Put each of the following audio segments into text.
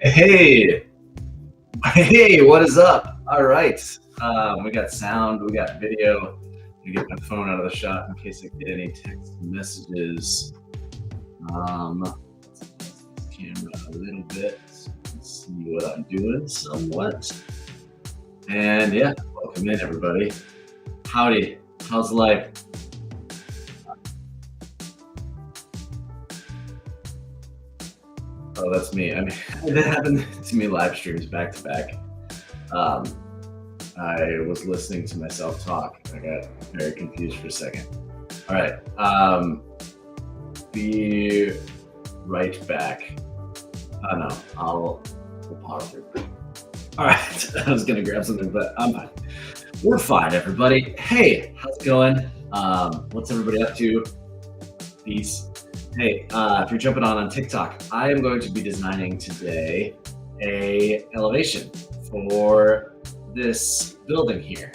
Hey, hey, what is up? All right, we got sound, we got video. Let me get my phone out of the shot in case I get any text messages. Camera a little bit so you can see what I'm doing somewhat. And yeah, welcome in everybody. Howdy, how's life? Oh, that's me. I mean, that happened to me live streams back to back. I was listening to myself talk. I got very confused for a second. All right. Be right back. Oh no, we'll pause here. All right. I was gonna grab something, but I'm fine. We're fine, everybody. Hey, how's it going? What's everybody up to? Peace. Hey, if you're jumping on TikTok, I am going to be designing today a elevation for this building here.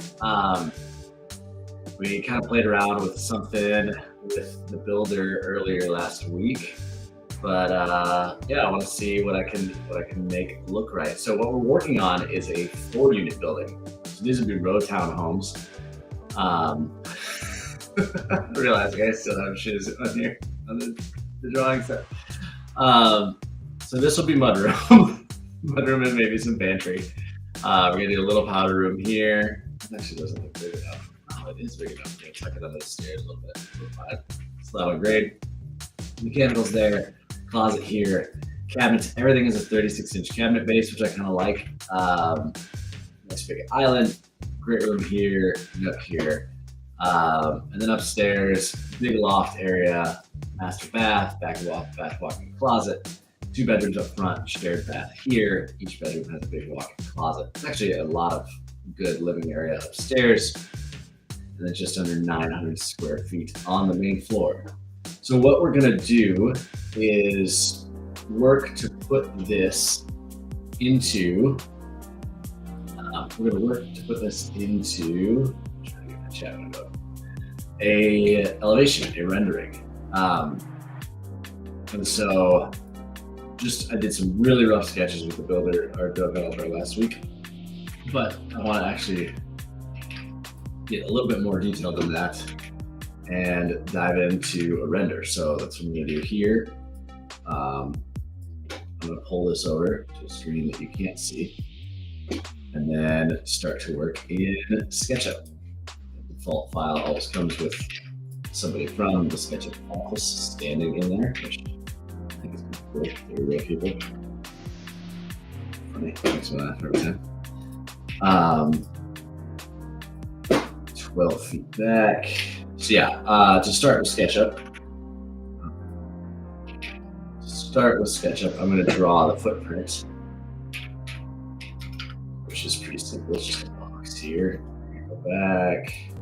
We kind of played around with something with the builder earlier last week, but yeah, I want to see what I can make look right. So what we're working on is a 4-unit building. So these would be row townhomes. I realize I still have shiz on here on the drawing set. So this will be mudroom, mudroom and maybe some pantry. We're gonna do a little powder room here. It actually doesn't look big enough. Oh, it is big enough. I'm gonna tuck it under the stairs a little bit. Slab and grade. Mechanicals there. Closet here. Cabinets. Everything is a 36-inch cabinet base, which I kind of like. Nice big island. Great room here and up here. And then upstairs, big loft area, master bath, back walk-in closet, 2 bedrooms up front, shared bath here. Each bedroom has a big walk-in closet. It's actually a lot of good living area upstairs, and then just under 900 square feet on the main floor. So what we're gonna do is work to put this into, a elevation, a rendering. And so I did some really rough sketches with the builder or developer last week, but I want to actually get a little bit more detailed than that and dive into a render. So that's what I'm gonna do here. I'm gonna pull this over to a screen that you can't see and then start to work in SketchUp. The default file always comes with somebody from the SketchUp office standing in there, which I think is cool. They're real people. Funny, thanks for that every time. 12 feet back. So yeah, to start with SketchUp, I'm going to draw the footprint, which is pretty simple. It's just a box here. Go back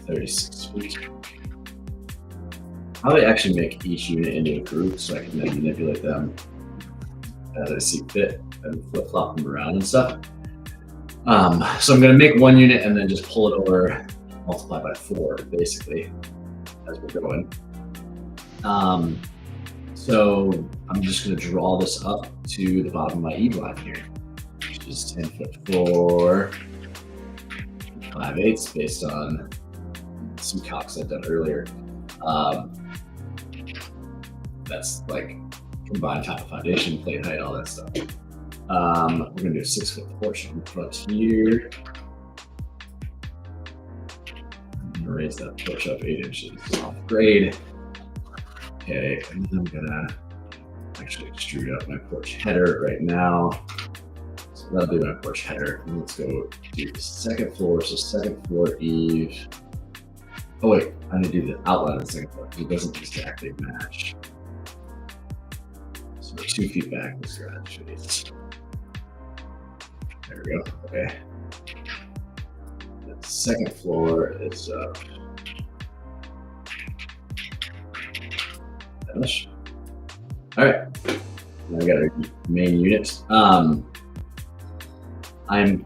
36 feet. How do I actually make each unit into a group so I can then manipulate them as I see fit and flip-flop them around and stuff. So I'm going to make one unit and then just pull it over, multiply by 4 basically as we're going. So I'm just going to draw this up to the bottom of my E-line here, which is 10 foot 4, 5/8 based on some calcs I've done earlier. That's like combined top of foundation, plate height, all that stuff. We're gonna do a 6-foot porch in front here. I'm gonna raise that porch up 8 inches off grade. Okay, and then I'm gonna actually extrude out my porch header right now. So that'll be my porch header. And let's go do the second floor. So second floor eave. Oh wait, I need to do the outline of the second floor because it doesn't exactly match. So we're 2 feet back. This garage is. There we go. Okay. The second floor is finish. All right. Now I got our main unit. I'm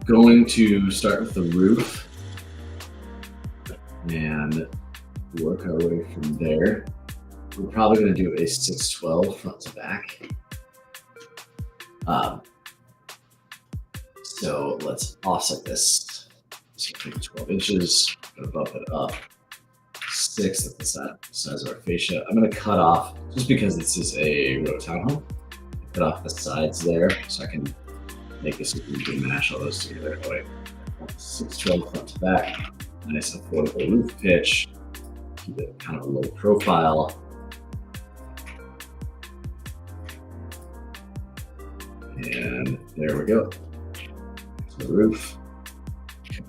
going to start with the roof and work our way from there. We're probably going to do a 612 front to back. So let's offset this. So 12 inches. I'm going to bump it up 6 at the size of our fascia. I'm going to cut off, just because this is a ROG townhome, cut off the sides there so I can make this so we can mash all those together. Oh, wait. 612 front to back. Nice affordable roof pitch. Keep it kind of a low profile. And there we go. So the roof,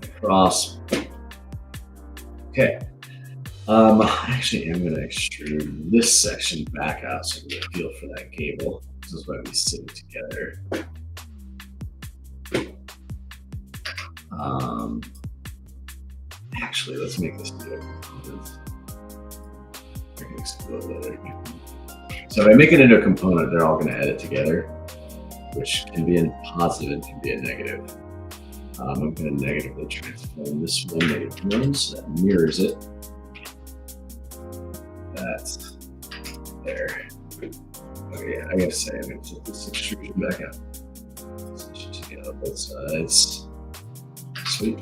across. Okay. I actually am going to extrude this section back out so we get a feel for that gable. This is why we sitting together. Actually, let's make this into a component. I can explode later. So if I make it into a component, they're all going to edit together, which can be a positive and can be a negative. I'm going to negatively transform this one -1 so that mirrors it. That's there. Okay, I gotta say, I'm going to put this extrusion back up. So I should get on both sides. Sweet.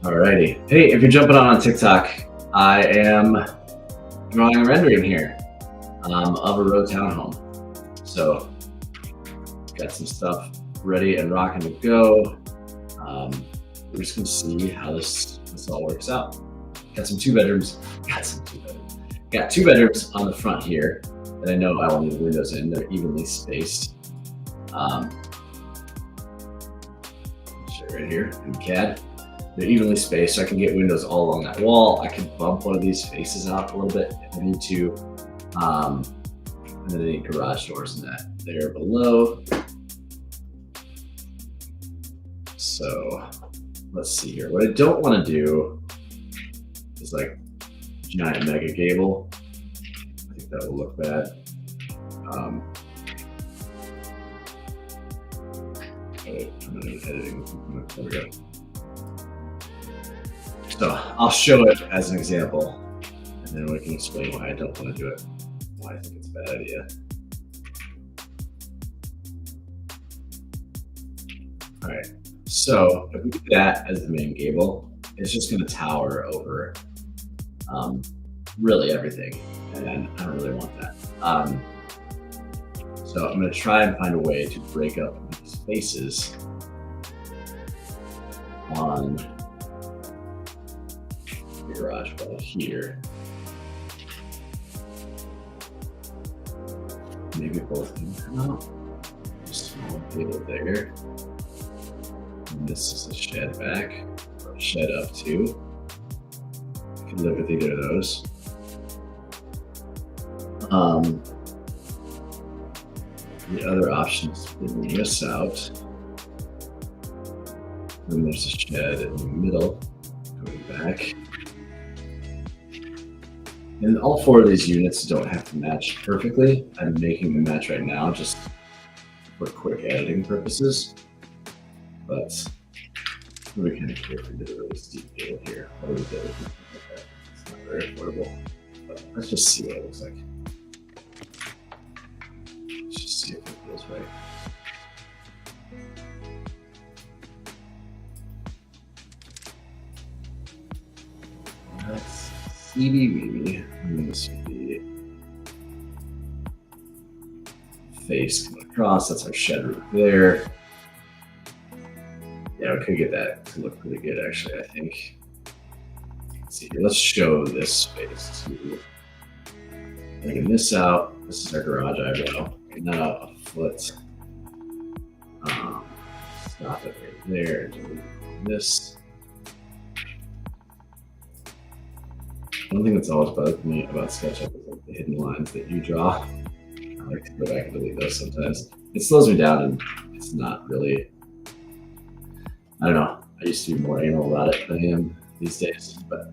Alrighty. Hey, if you're jumping on TikTok, I am drawing and rendering here of a ROG townhome. So, got some stuff ready and rocking to go. We're just gonna see how this all works out. Got 2 bedrooms. Got 2 bedrooms on the front here that I know I will need the windows in. They're evenly spaced. Right here in CAD. They're evenly spaced, so I can get windows all along that wall. I can bump one of these faces out a little bit if I need to. And then I need garage doors in that there below. So let's see here. What I don't want to do is like giant mega gable. I think that will look bad. Editing. There we go. So I'll show it as an example, and then we can explain why I don't want to do it, why I think it's a bad idea. All right, so if we do that as the main gable, it's just going to tower over really everything, and I don't really want that. So I'm going to try and find a way to break up these faces on the garage wall here. Maybe both can come out. Small table there. And this is a shed back, or a shed up too. You can live with either of those. The other option is flipping this out. Then there's a shed in the middle, going back. And all 4 of these units don't have to match perfectly. I'm making them match right now just for quick editing purposes. But we kind of care if we did a really steep gable here. What do we do? It's not very affordable. But let's just see what it looks like. Let's just see if it feels right. Let's Eevee weevee. And this would be face coming across. That's our shed roof there. Yeah, we could get that to look pretty good, actually, I think. Let's see here. Let's show this space too. Bringing this out. This is our garage eyebrow. Bring that out a foot. Stop it right there. Delete this. One thing that's always bothered me about SketchUp is like the hidden lines that you draw. I like to go back and delete those sometimes. It slows me down and it's not really, I don't know. I used to be more anal about it than I am these days, but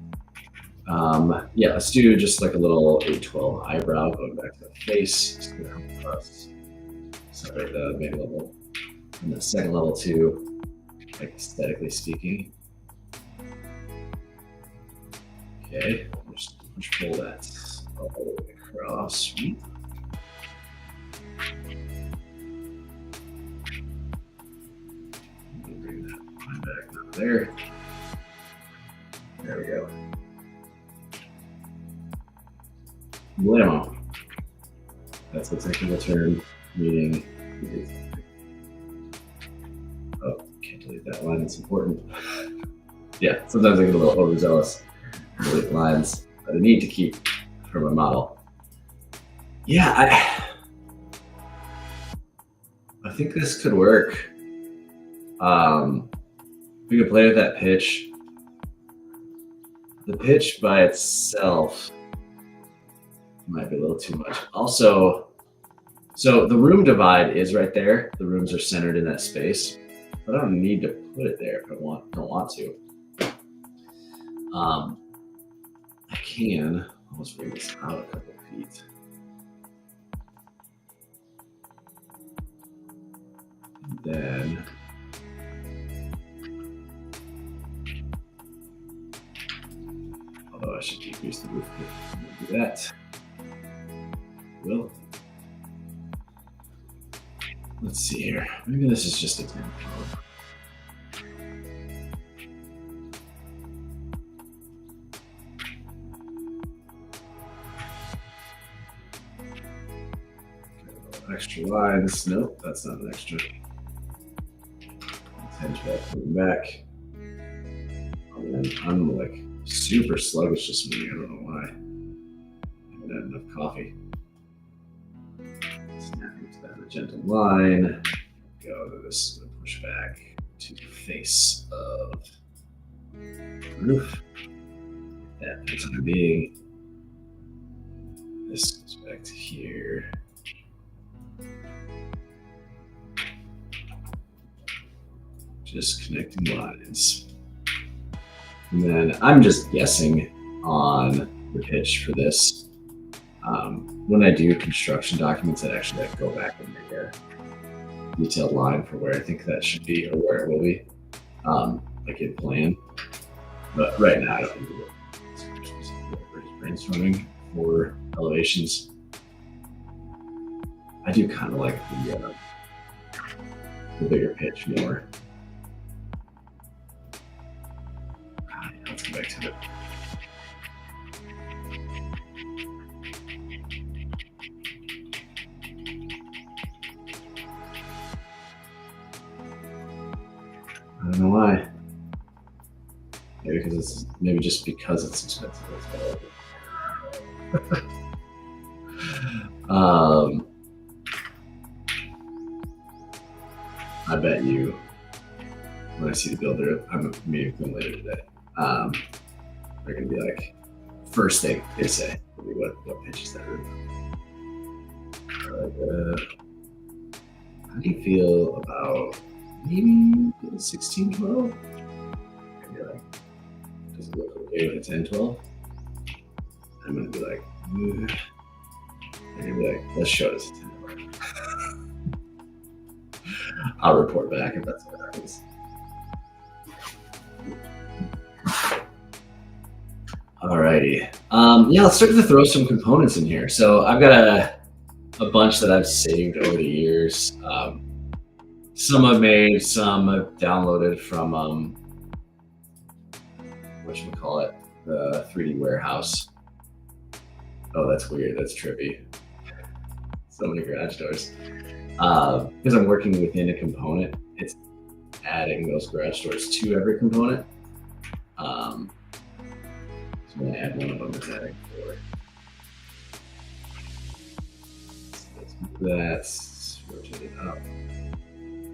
yeah, let's do just like a little 812 eyebrow going back to the face. Just gonna help us separate the main level and the second level too, like aesthetically speaking. Okay, just pull that all the way across. Bring that line back up there. There we go. Blammo. That's the technical term, meaning. Oh, can't delete that line, it's important. Yeah, sometimes I get a little overzealous. Delete lines that I need to keep for my model. Yeah, I think this could work. We could play with that pitch. The pitch by itself might be a little too much. Also, so the room divide is right there. The rooms are centered in that space, but I don't need to put it there if I don't want to. I can almost bring this out a couple feet. And then although I should decrease the roof, I'm gonna do that. Will. Let's see here. Maybe this is just a 10. Extra lines. Nope, that's not an extra. 10 coming back. Oh man, I'm like super sluggish this morning. I don't know why. I haven't had enough coffee. Snap into that magenta line. Go to this and push back to the face of the roof. That for the time being. This goes back to here. Just connecting lines. And then I'm just guessing on the pitch for this. When I do construction documents, I actually go back and make a detailed line for where I think that should be or where it will be, like in plan. But right now I don't need to do it. So we're just brainstorming for elevations. I do kind of like the bigger pitch more. Let's go back to it. I don't know why. Maybe just because it's expensive. That's I bet you when I see the builder, I'm meeting them later today. They're gonna be like, first thing they say will be what pitch is that room? How do you feel about maybe 1612? Does it look okay with a 1012? I'm gonna be like, they're gonna be like, let's show this a 1012. I'll report back if that's what happens. Alrighty. Yeah, let's start to throw some components in here. So I've got a bunch that I've saved over the years. Some I've made, some I've downloaded from whatchamacallit, the 3D warehouse. Oh, that's weird. That's trippy. So many garage doors. Because I'm working within a component, it's adding those garage doors to every component. So when I add one of them, it's adding 4. Let's rotate it up.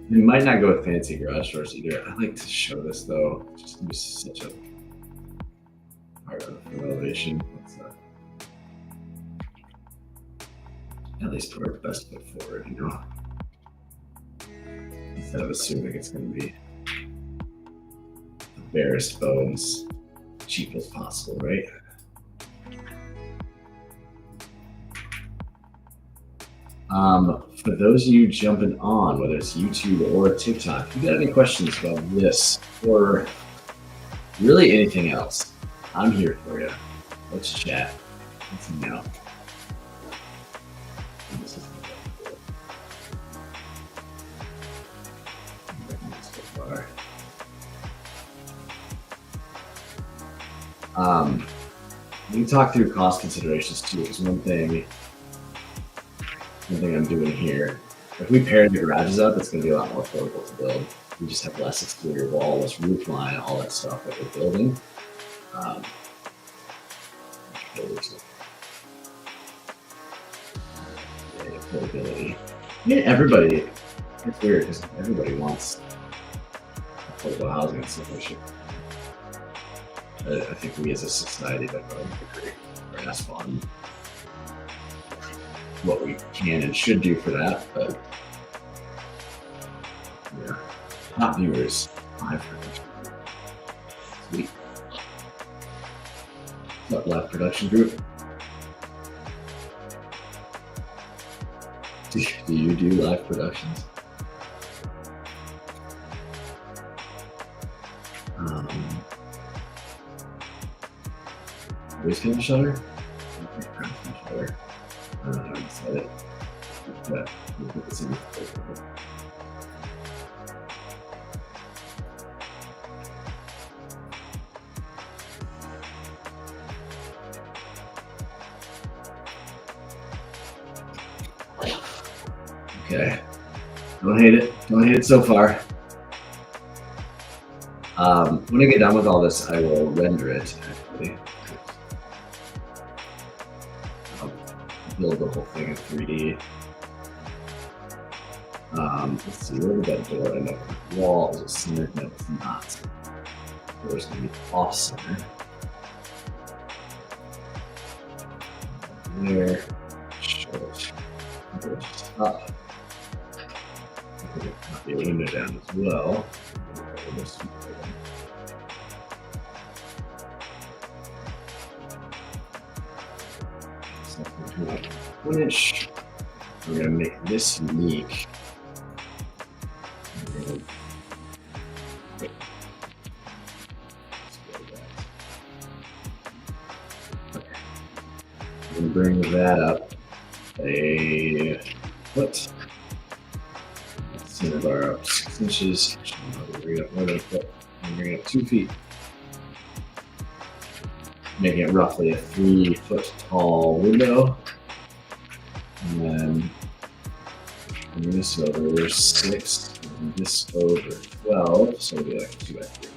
You might not go with fancy garage doors either. I like to show this though, just to be such a part of the elevation. Let's at least put our best foot forward, you know, instead of assuming it's going to be the barest bones, cheap as possible, right? For those of you jumping on, whether it's YouTube or TikTok, if you got any questions about this or really anything else, I'm here for you. Let's chat. Let's hang out. We can talk through cost considerations too, because one thing I'm doing here, if we pair the garages up, it's going to be a lot more affordable to build. We just have less exterior wall, less roof line, all that stuff that we're building. Affordability. Yeah, everybody. It's weird because everybody wants affordable housing and stuff like shit. I think we as a society don't really agree or grasp on what we can and should do for that, but yeah. Top viewers, live production group. Sweet. What's up, live production group? Do you do live productions? Where's Film Shutter? Shutter. I don't know how to set it. But we'll put this in. Okay. Don't hate it. Don't hate it so far. When I get done with all this, I will render it, actually. I'll build the whole thing in 3D. Let's see, where did that door end up? The wall is centered? No, it's not. The door's going to be off center. There. Short. Just up. Copy a window down as well. Finish. We're going to make this unique. We're going to bring that up a foot. Center bar up 6 inches. Bring it up more than a foot. And bring it up 2 feet. Making it roughly a 3-foot tall window. And then bring this over 6, and this over 12, so it'll be like 2 by 3.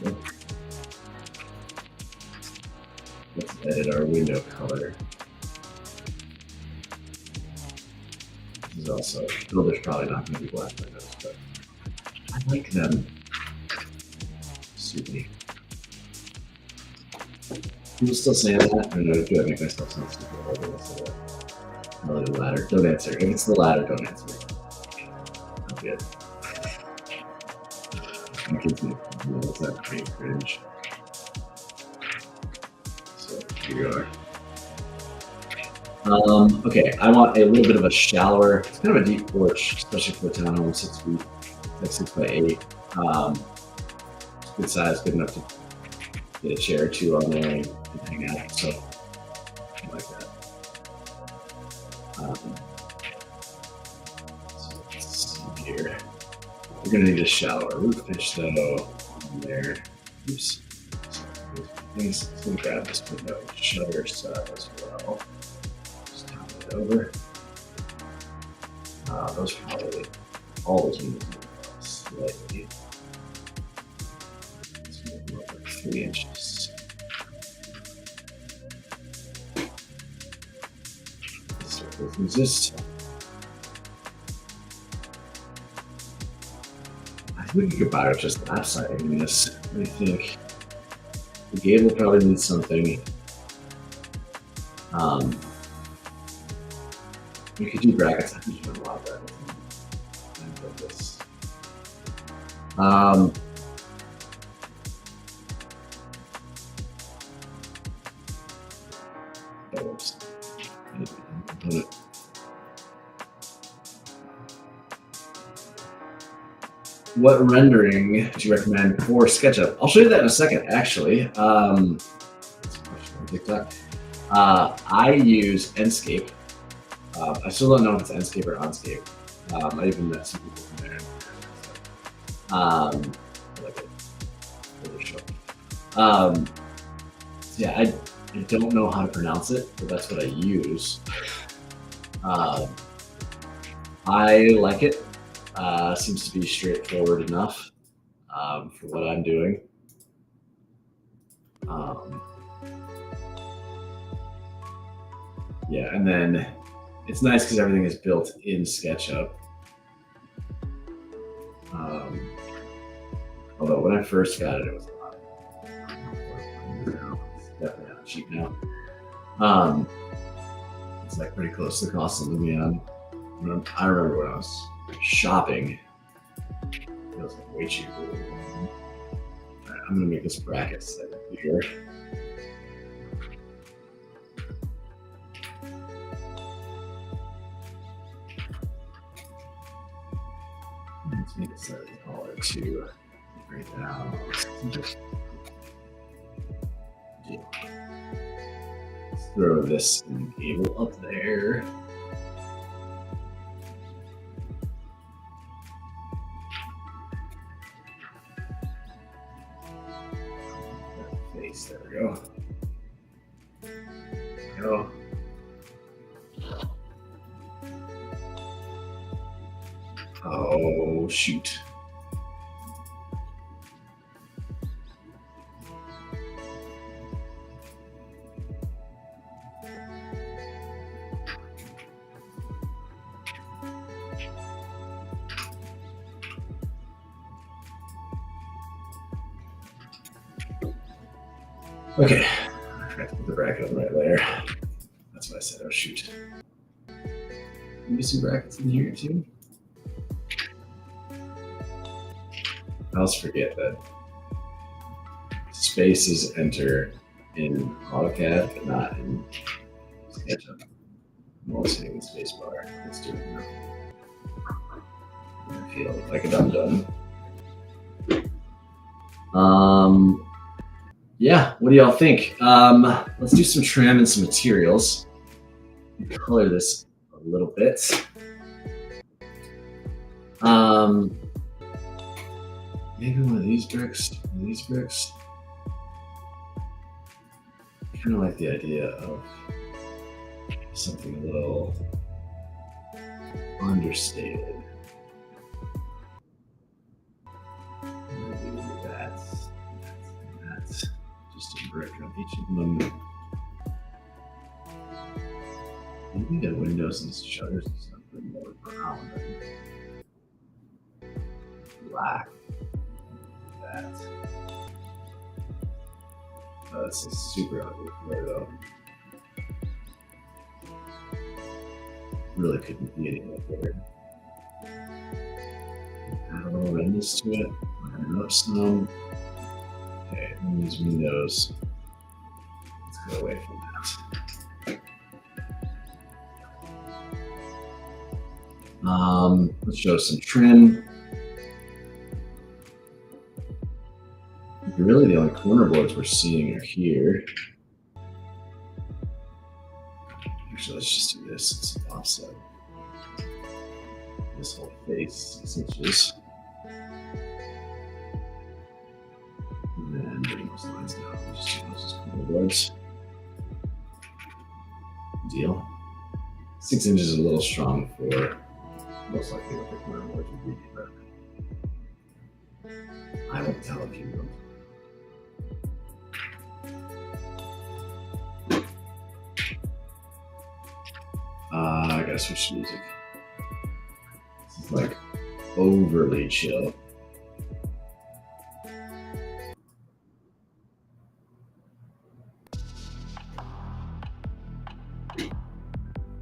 Okay. Let's edit our window color. This is also, builder's probably not going to be black windows, but I like them. Suit me. People still saying that? I don't know, do I make myself sound stupid? Probably the latter. Don't answer. If it's the latter, don't answer. I'm good. My kids what's that pretty cringe. So here you are. Okay, I want a little bit of a shallower, it's kind of a deep porch, especially for a townhome, 6 feet, like 6 by 8. Good size, good enough to get a chair or two on there and hang out. So I like that. So let's see here. We're gonna need a shallower roof pitch though. There. Oops. Let's grab this window shutter side as well. Just top it over. Those probably all those windows slightly. Let's make them over 3 inches. Resist. I think we could buy it just lopsiding this. What do you think? The gable probably needs something. We could do brackets. I think you do a lot of brackets. And put this. What rendering do you recommend for SketchUp? I'll show you that in a second, actually. TikTok. I use Enscape. I still don't know if it's Enscape or Onscape. I even met some people from there. I like it. Really short. Yeah, I don't know how to pronounce it, but that's what I use. I like it. Seems to be straightforward enough for what I'm doing. Yeah, and then it's nice because everything is built in SketchUp. Although when I first got it, it was a lot. It's definitely not cheap now. It's like pretty close to the cost of Lumion. I remember when I was shopping, it was like way cheaper. Alright, I'm gonna make this bracket slightly bigger. Let's make it slightly taller too. Right now. Let's throw this gable up there. There we go. Oh, shoot. Okay, I forgot to put the bracket on the right layer. That's what I said, oh shoot. Maybe some brackets in here too. I also forget that spaces enter in AutoCAD, but not in SketchUp. I'm always hitting the space bar. Let's do it now. I feel like a dum-dum. Yeah, what do y'all think? Let's do some trim and some materials. Color this a little bit. Maybe one of these bricks. Kind of like the idea of something a little understated. That's just a brick on each of them. Maybe the windows and shutters and stuff are more brown than black. That. Oh, that's a super ugly color though. Really couldn't be any more clear. Add a little redness to it. Lighten up some. Okay, and these windows. Let's go away from that. Let's show some trim. Really, the only corner boards we're seeing are here. Actually, let's just do this. It's an offset. This whole face, 6 inches. And then bring those lines down. Just do those as boards. Deal. 6 inches is a little strong for most likely what the corner boards would be, but I won't tell if you will. I gotta switch to music. This is like overly chill.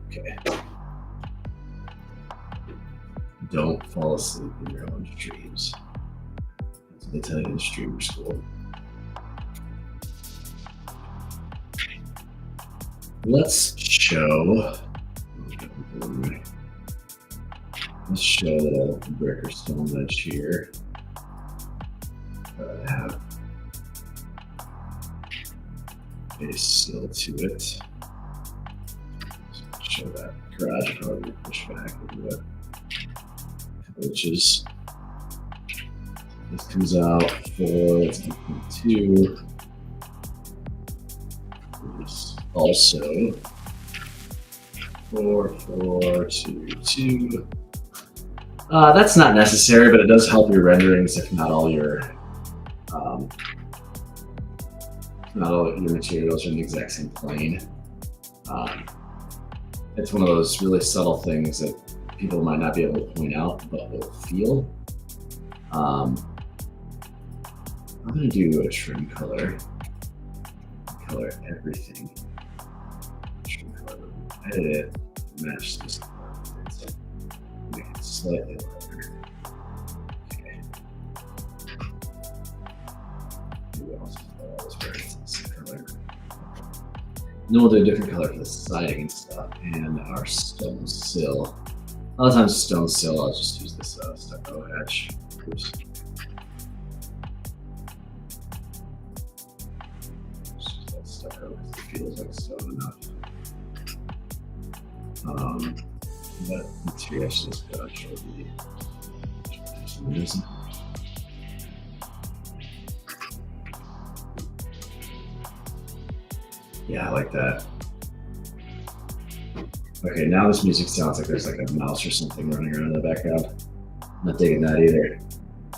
Okay. Don't fall asleep in your own streams. That's what they tell you in streamer school. Let's show. Let's show the brick or stone ledge here. Have a sill to it. So show that garage probably push back a little bit. Inches. This comes out for 2.2. Also 4.422. That's not necessary, but it does help your renderings if not all your materials are in the exact same plane. It's one of those really subtle things that people might not be able to point out, but will feel. I'm gonna do a trim color. Color everything. Trim color. Edit it. Match this color. Make it slightly lighter. Okay. Maybe I'll just follow this color. Then we'll do a different color for the siding and stuff, and our stone sill. A lot of times, stone sill, I'll just use this stucco edge. Oops. Just use that stucco because it feels like stone enough. But material actually is good. I'll show you for some reason. Yeah, I like that. Okay, now this music sounds like there's like a mouse or something running around in the background. I'm not digging that either.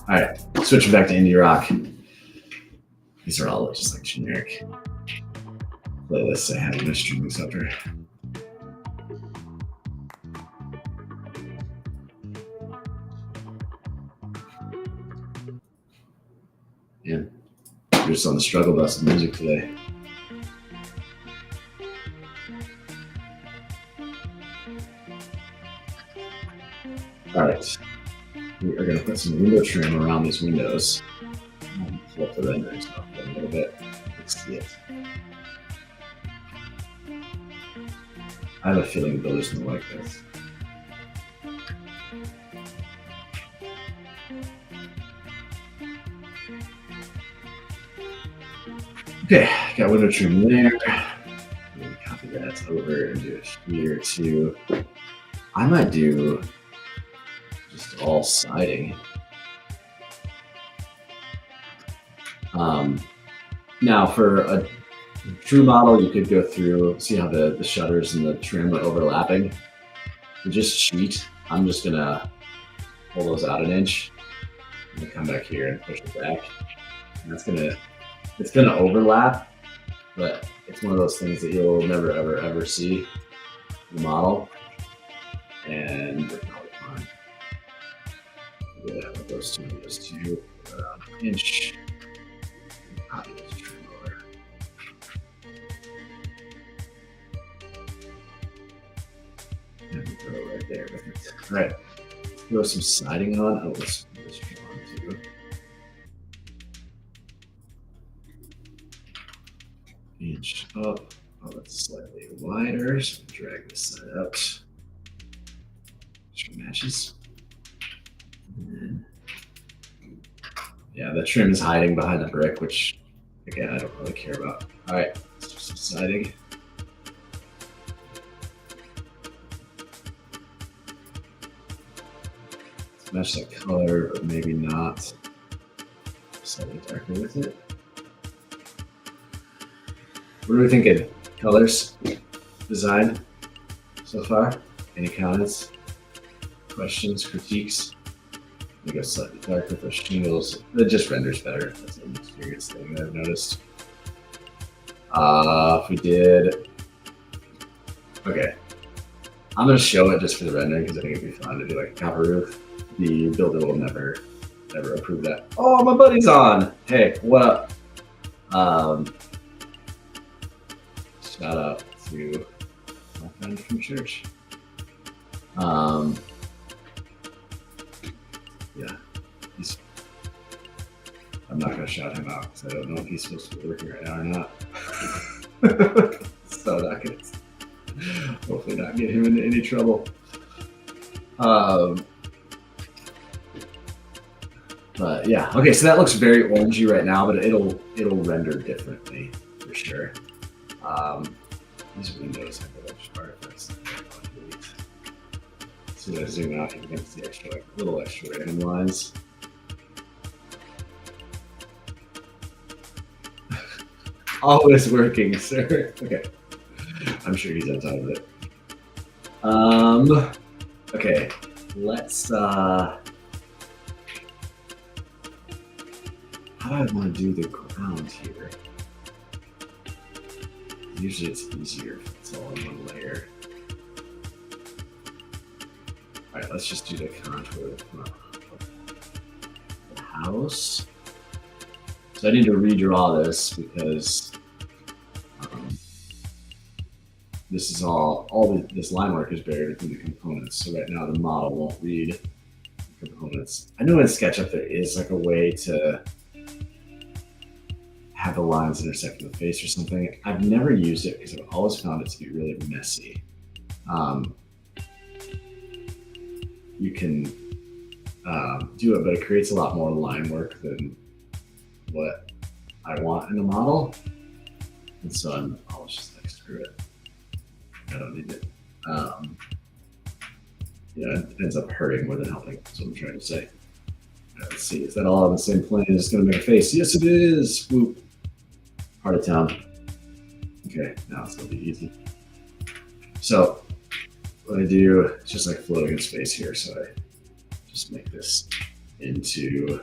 All right, switching back to indie rock. These are all just like generic playlists I have in my streaming software. Yeah, we're just on the struggle bus of music today. All right, we are going to put some window trim around these windows. I'll pull up the rendering stuff a little bit. Let's see it. I have a feeling the builders don't like this. Okay, got window trim there. I'm going to copy that over and do it here too. I might do just all siding. Now for a true model, you could go through, see how the shutters and the trim are overlapping. For just sheet, I'm just gonna pull those out an inch. I'm gonna come back here and push it back. And it's gonna overlap, but it's one of those things that you'll never, ever, ever see in the model. And we're probably fine. Do that with those two, around an inch. Copy this trim over. And we throw it right there with it. All right, let's throw some siding on. Oh, let's put this trim on too. Inch up. Oh, that's slightly wider. So drag this side out. Sure matches. And then, yeah, the trim is hiding behind the brick, which again I don't really care about. All right, let's do some siding. Let's match that color, but maybe not. Slightly darker with it. What are we thinking? Colors, design so far? Any comments, questions, critiques? I go slightly dark with those shingles. It just renders better. That's an experience thing that I've noticed. If we did, okay. I'm gonna show it just for the rendering because I think it'd be fun to do like a copper roof. The builder will never approve that. Oh, my buddy's on. Hey, what up? Shout out to my friend from church. Yeah, I'm not gonna shout him out because I don't know if he's supposed to be working right now or not. So not gonna, hopefully not get him into any trouble. But yeah, okay, so that looks very orangey right now, but it'll render differently for sure. These windows have a bunch of artifacts. So as I zoom out, you can see extra, like little extra random lines. Always working, sir. Okay, I'm sure he's on top of it. Okay, let's. How do I want to do the ground here? Usually it's easier if it's all in one layer. All right, let's just do the contour of the house. So I need to redraw this because this is this line work is buried within the components. So right now the model won't read the components. I know in SketchUp there is like a way to have the lines intersect with the face or something. I've never used it because I've always found it to be really messy. You can do it, but it creates a lot more line work than what I want in a model. And so I'm always just like, screw it. I don't need it. Yeah, it ends up hurting more than helping. That's what I'm trying to say. Let's see, is that all on the same plane? Is it gonna make a face? Yes, it is. Whoop. Part of town. Okay, now it's gonna be easy. So what I do is just like floating in space here. So I just make this into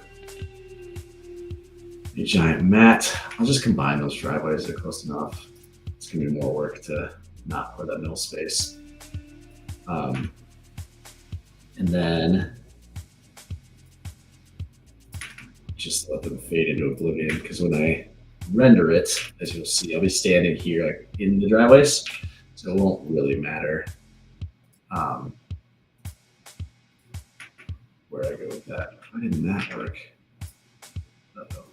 a giant mat. I'll just combine those driveways. They're close enough. It's gonna be more work to not pour that middle space. And then just let them fade into oblivion, because when I render it, as you'll see, I'll be standing here like in the driveways, so it won't really matter where I go with that. Why didn't that work? Uh-oh.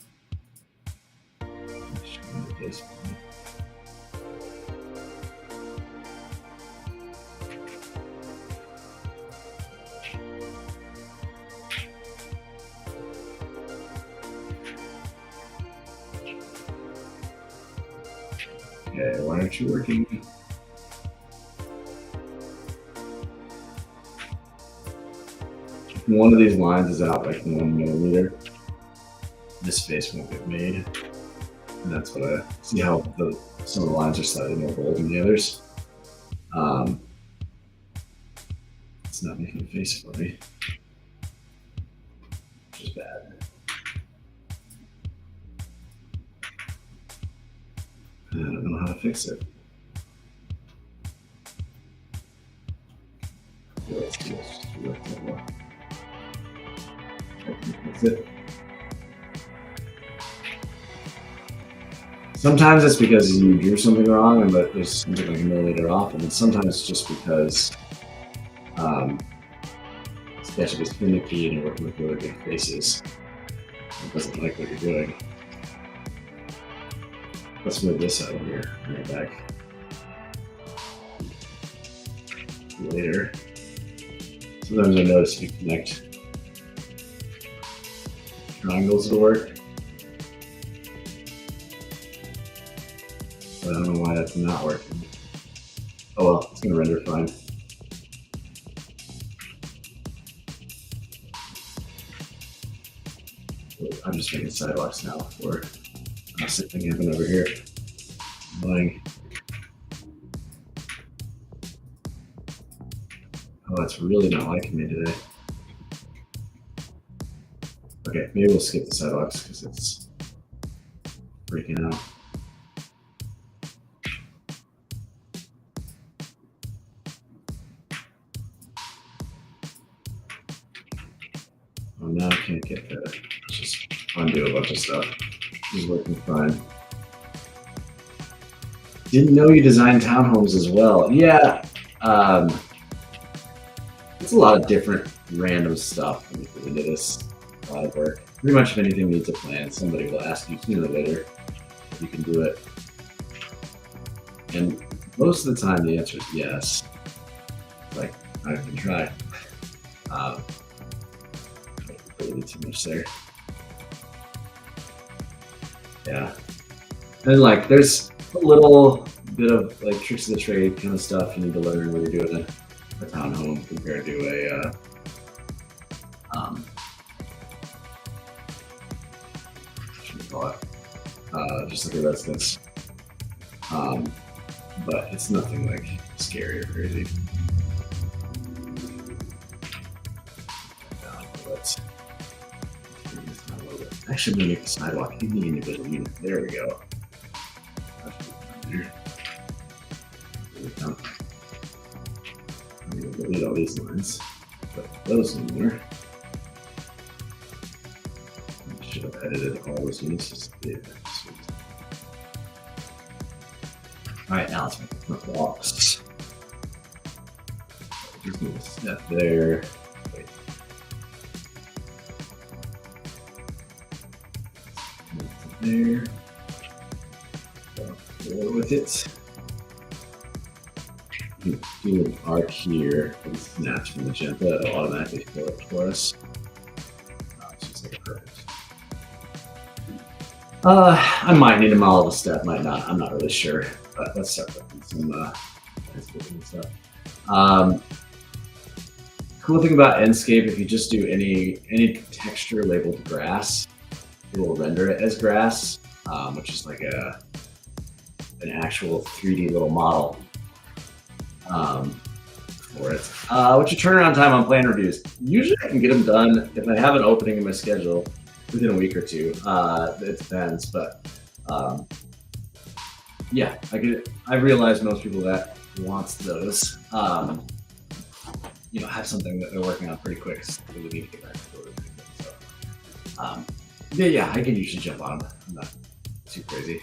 Okay, why aren't you working? If one of these lines is out like 1 millimeter, this face won't get made. And that's what I see, how some of the lines are slightly more bold than the others. It's not making a face for me, which is bad. I don't know how to fix it. Let's do this. That's it. Sometimes it's because you drew something wrong, but there's something like a millimeter off, and then sometimes it's just because Sketchup is finicky and you're working with really big faces. It doesn't like what you're doing. Let's move this out of here. Bring it back later. Sometimes I notice if you connect triangles, it'll work. But I don't know why that's not working. Oh well, it's gonna render fine. I'm just making sidewalks now for sitting happen over here. annoying. Oh, it's really not liking me today. Okay, maybe we'll skip the sidewalks because it's freaking out. Oh, now I can't get there. Let's just undo a bunch of stuff. This is working fine. Didn't know you designed townhomes as well. Yeah, it's a lot of different random stuff when you put into this. A lot of work. Pretty much if anything needs a plan, somebody will ask you sooner or later if you can do it. And most of the time the answer is yes. Like, I can try. Really too much there. Yeah. And like there's a little bit of like tricks of the trade kind of stuff you need to learn when you're doing a townhome compared to a just like a residence. But it's nothing like scary or crazy. Actually, I'm gonna make the sidewalk in the individual unit. There we go. There we go. I'm gonna delete all these lines. Put those in there. I should have edited all those units just to be Alright, now let's make the front walls. Just move a step there. Wait. There. Go forward with it. Do an arc here and snatch from magenta. It'll automatically fill it for us. It's just like perfect. I might need to model the step, might not. I'm not really sure. But let's start with some stuff. Cool thing about Enscape, if you just do any texture labeled grass, it will render it as grass, which is like an actual 3D little model for it. What's your turnaround time on plan reviews? Usually I can get them done if I have an opening in my schedule within a week or two. It depends, but yeah, I realize most people that wants those, have something that they're working on pretty quick. So we need to get back to it pretty quick. So, yeah, I can usually jump on them. I'm not too crazy.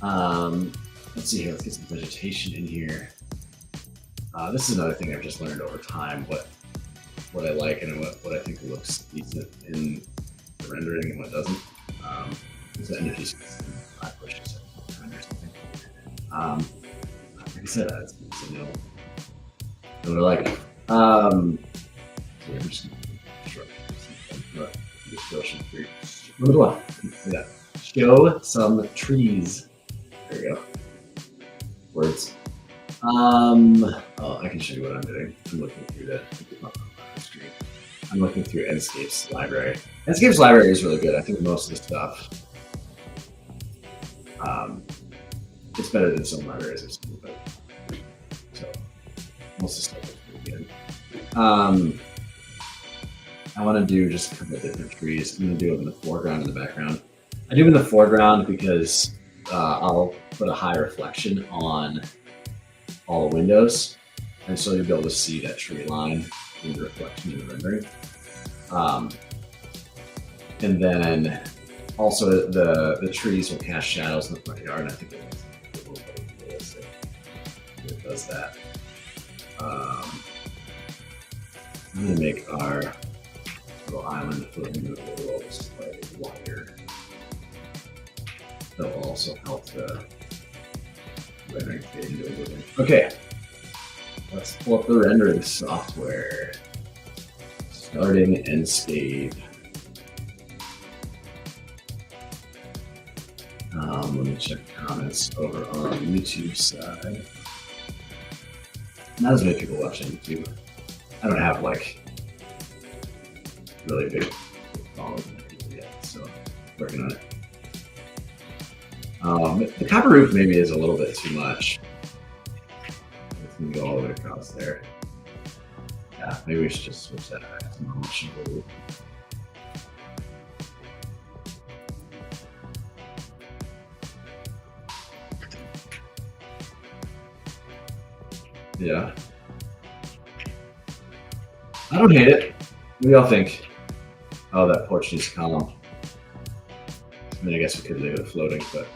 Let's see here. Let's get some vegetation in here. This is another thing I've just learned over time. What I like and what I think looks decent in the rendering and what doesn't. Is the energy system. I push it or something. Like I said, it's a no. Know what I like. So I'm just show some trees. Show some trees. There we go. Words. Oh, I can show you what I'm doing. I'm looking through the screen. I'm looking through Enscape's library. Enscape's library is really good. I think most of the stuff. It's better than some libraries I've seen, but so most of the stuff is pretty good. I want to do just a couple of different trees. I'm going to do them in the foreground and the background. I do them in the foreground because I'll put a high reflection on all the windows, and so you'll be able to see that tree line in the reflection in the rendering. And then also the trees will cast shadows in the front yard, and I think it makes it a little bit realistic. It does that. I'm going to make our little island for the world slightly wider. That will also help the rendering fade into a little bit. Okay, let's pull up the rendering software. Starting Enscape. Let me check comments over on the YouTube side. Not as many people watching YouTube. I don't have like really big following yet, so working on it. The copper roof maybe is a little bit too much. It's gonna go all the way across there. Yeah, maybe we should just switch that back to normal shingle roof. Yeah. I don't hate it. What do y'all think? Oh, that porch needs a column. I mean, I guess we could leave it floating, but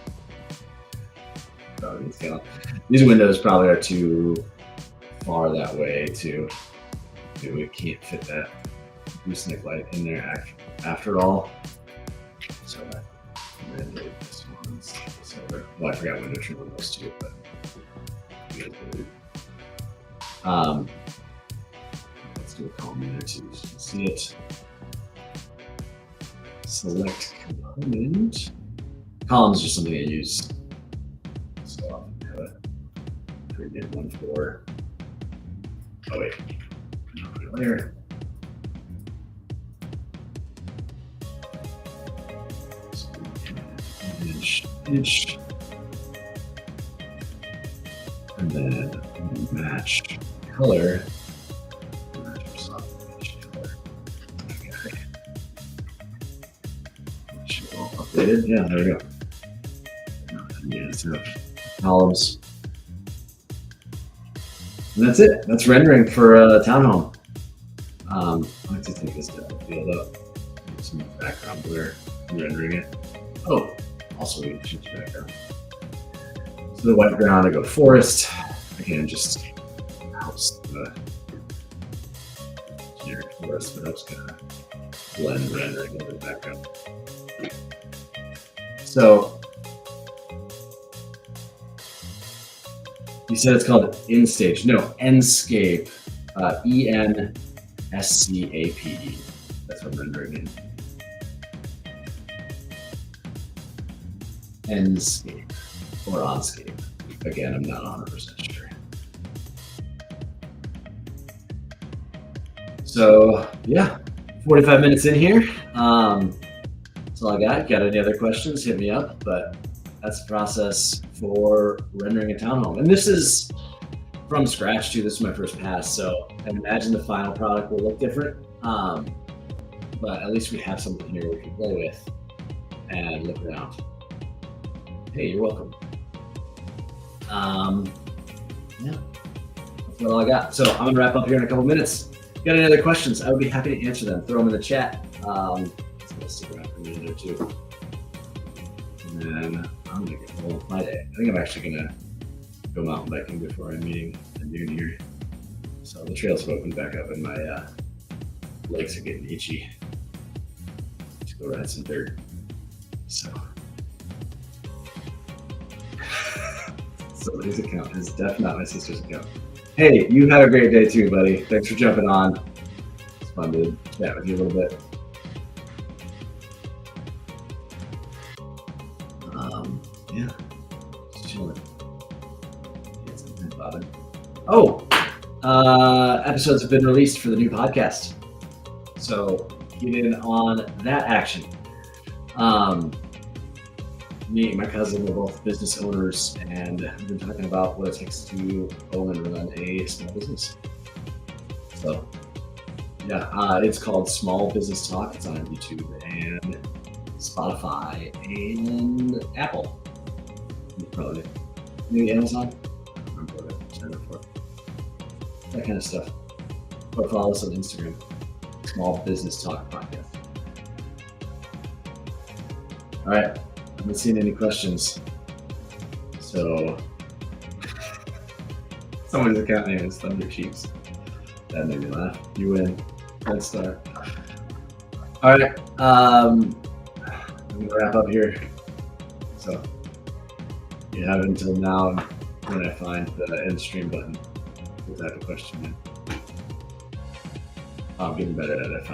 probably needs a column. These windows probably are too far that way too. Maybe we can't fit that gooseneck light in there after all. So I'm gonna do this one's silver. Well, I forgot window trim on those too, but you guys will let's do a column in there too, so you can see it. Select component. Columns are just something I use so often. Have a create one for. Oh wait, layer. Inch, and then match color. Updated. Yeah, there we go. Yeah, so columns. And that's it. That's rendering for Townhome. I like to take this down the field up. Get some background blur. Rendering it. Oh, also we can change the background. So the white ground, I go forest. Again, just helps the generic forest, but helps kind of blend rendering over the background. So you said it's called Enscape. No, Enscape. Enscape. That's what I'm rendering in. Enscape or Onscape. Again, I'm not 100% sure. So yeah, 45 minutes in here. That's all I got. Got any other questions? Hit me up. But that's the process for rendering a townhome. And this is from scratch too. This is my first pass, so I imagine the final product will look different. But at least we have something here we can play with and look around. Hey, you're welcome. Yeah, that's all I got. So I'm gonna wrap up here in a couple minutes. If you got any other questions, I would be happy to answer them. Throw them in the chat. It's gonna stick around for a minute or two. And then I'm gonna get rolling with my day. I think I'm actually gonna go mountain biking before I'm meeting at noon here. So the trails have opened back up and my legs are getting itchy to go ride some dirt. So somebody's account is definitely not my sister's account. Hey, you had a great day too, buddy. Thanks for jumping on. It's fun to chat with you a little bit. Yeah, just chilling. Get something about it. Oh, episodes have been released for the new podcast, so get in on that action. Me and my cousin are both business owners, and we've been talking about what it takes to own and run a small business. So, yeah, it's called Small Business Talk. It's on YouTube and Spotify and Apple. Probably maybe Amazon. I don't remember what I signed up for. That kind of stuff. Or follow us on Instagram. Small Business Talk Podcast. All right. I haven't seen any questions. So somebody's account name is Thunder Cheeks. That made me laugh. You win. Red star. All right. I'm gonna wrap up here. So you have until now when I find the end stream button to type a question in. I'm getting better at it.